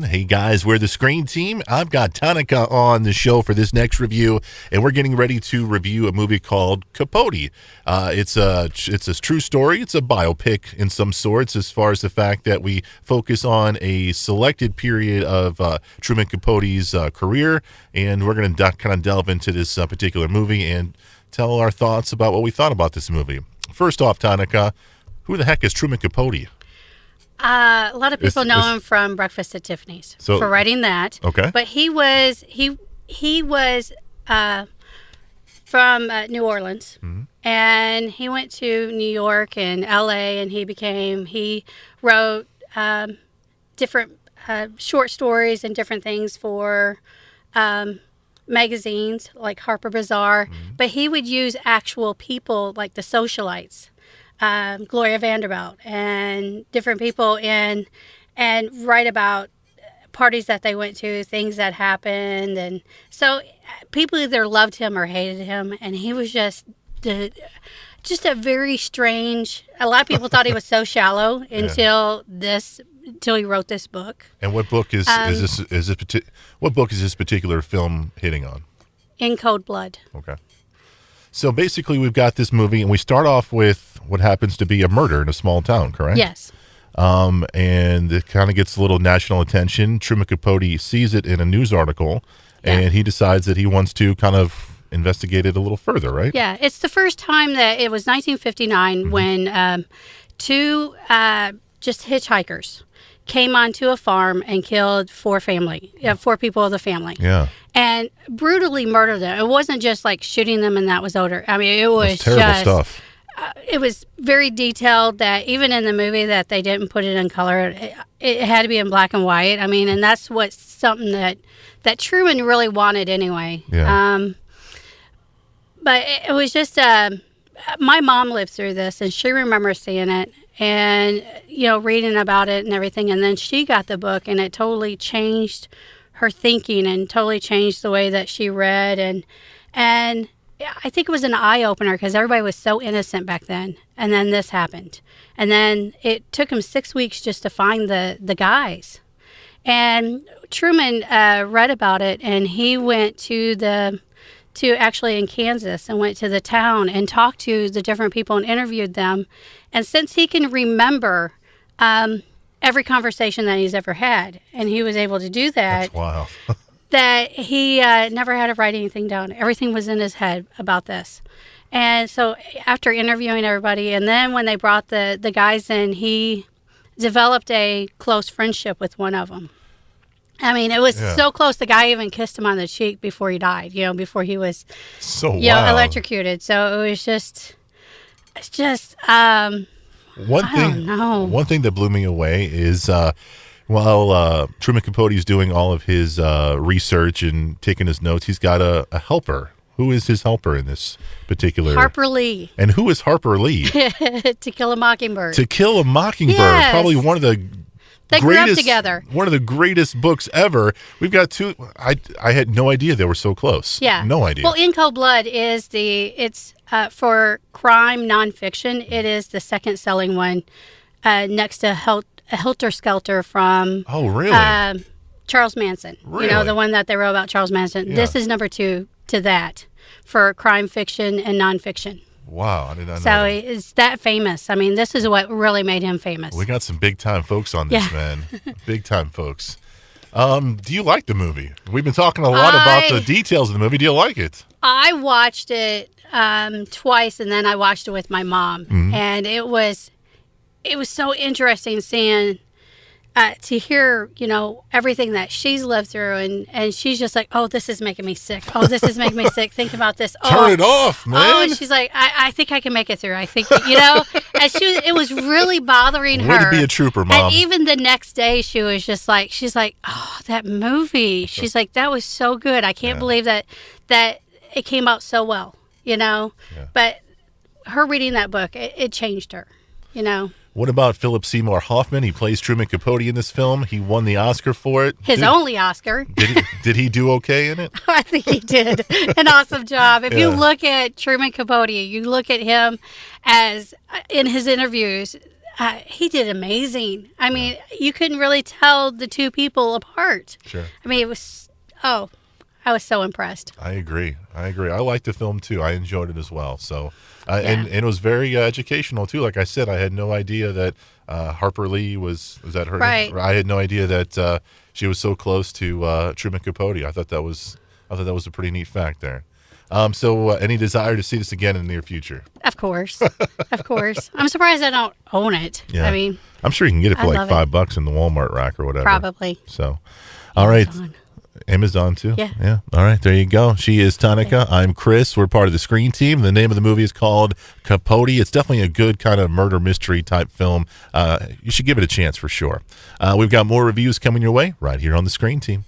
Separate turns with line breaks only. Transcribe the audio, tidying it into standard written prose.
Hey guys, we're the Screen Team. I've got Tanika on the show for this next review, and we're getting ready to review a movie called Capote. It's a true story. It's a biopic in some sorts, as far as the fact that we focus on a selected period of Truman Capote's career, and we're going to kind of delve into this particular movie and tell our thoughts about what we thought about this movie. First off, Tanika, who the heck is Truman Capote?
A lot of people know him from Breakfast at Tiffany's for writing that.
Okay,
but he was from New Orleans, and he went to New York and L.A. and he wrote different short stories and different things for magazines like Harper Bazaar. But he would use actual people like the socialites. Gloria Vanderbilt and different people and write about parties that they went to, things that happened, and so people either loved him or hated him, and he was just a very strange. A lot of people thought he was so shallow until he wrote this book.
And what book is what book is this particular film hitting on?
In Cold Blood.
Okay. So basically, we've got this movie, and we start off with what happens to be a murder in a small town, correct?
Yes.
And it kind of gets a little national attention. Truman Capote sees it in a news article, and he decides that he wants to kind of investigate it a little further, right?
Yeah, it's the first time that it was 1959 when two just hitchhikers came onto a farm and killed four people of the family.
Yeah.
And brutally murdered them. It wasn't just like shooting them and that was over. I mean, it was
terrible stuff.
It was very detailed that even in the movie that they didn't put it in color. It had to be in black and white. I mean, and that's something that Truman really wanted anyway.
Yeah.
But it was just, my mom lived through this and she remembers seeing it and, reading about it and everything. And then she got the book and it totally changed her thinking and totally changed the way that she read. And I think it was an eye-opener because everybody was so innocent back then. And then this happened. And then it took him 6 weeks just to find the guys. And Truman read about it, and he went to actually in Kansas and went to the town and talked to the different people and interviewed them. And since he can remember every conversation that he's ever had, and he was able to do that.
That's wild.
That he never had to write anything down. Everything was in his head about this. And so after interviewing everybody, and then when they brought the guys in, he developed a close friendship with one of them. I mean, it was so close. The guy even kissed him on the cheek before he died, before he was electrocuted. So it was
one thing that blew me away is while Truman Capote is doing all of his research and taking his notes, he's got a helper. Who is his helper in this particular?
Harper Lee.
And who is Harper Lee?
To Kill a Mockingbird.
To Kill a Mockingbird.
Yes.
Probably one of the
They grew up together.
One of the greatest books ever. We've got two. I had no idea they were so close.
Yeah.
No idea.
Well, In Cold Blood is for crime nonfiction. It is the second selling one next to Helter Skelter from Charles Manson.
Really?
The one that they wrote about Charles Manson. Yeah. This is number 2 to that for crime fiction and nonfiction.
Wow, I did not know.
So it's that famous. I mean, this is what really made him famous.
We got some big time folks on this, man. Big time folks. Do you like the movie? We've been talking a lot about the details of the movie. Do you like it?
I watched it twice, and then I watched it with my mom, and it was so interesting seeing. To hear, everything that she's lived through, and she's just like, oh, this is making me sick. Oh, this is making me sick. Think about this.
Turn it off, man.
Oh, and she's like, I think I can make it through. I think, and it was really bothering her.
Way to be a trooper, Mom.
And even the next day, she's like, oh, that movie. She's like, that was so good. I can't believe that it came out so well, Yeah. But her reading that book, it changed her,
What about Philip Seymour Hoffman? He plays Truman Capote in this film. He won the Oscar for it.
His only Oscar.
Did he do okay in it?
I think he did an awesome job. If you look at Truman Capote, you look at him as in his interviews, he did amazing. I mean, you couldn't really tell the two people apart.
Sure.
I mean, it was, I was so impressed.
I agree. I liked the film too. I enjoyed it as well. So,
Yeah.
and it was very educational too. Like I said, I had no idea that Harper Lee was that her name?
Right.
I had no idea that she was so close to Truman Capote. I thought that was a pretty neat fact there. So, any desire to see this again in the near future?
Of course. Of course. I'm surprised I don't own it.
Yeah.
I mean,
I'm sure you can get it for
I
like
love
$5 in the Walmart rack or whatever.
probably.
So, all right.
Amazon.
Amazon too?
Yeah.
Yeah. All right. There you go. She is Tonica. I'm Chris. We're part of the Screen Team. The name of the movie is called Capote. It's definitely a good kind of murder mystery type film. You should give it a chance for sure. We've got more reviews coming your way right here on the Screen Team.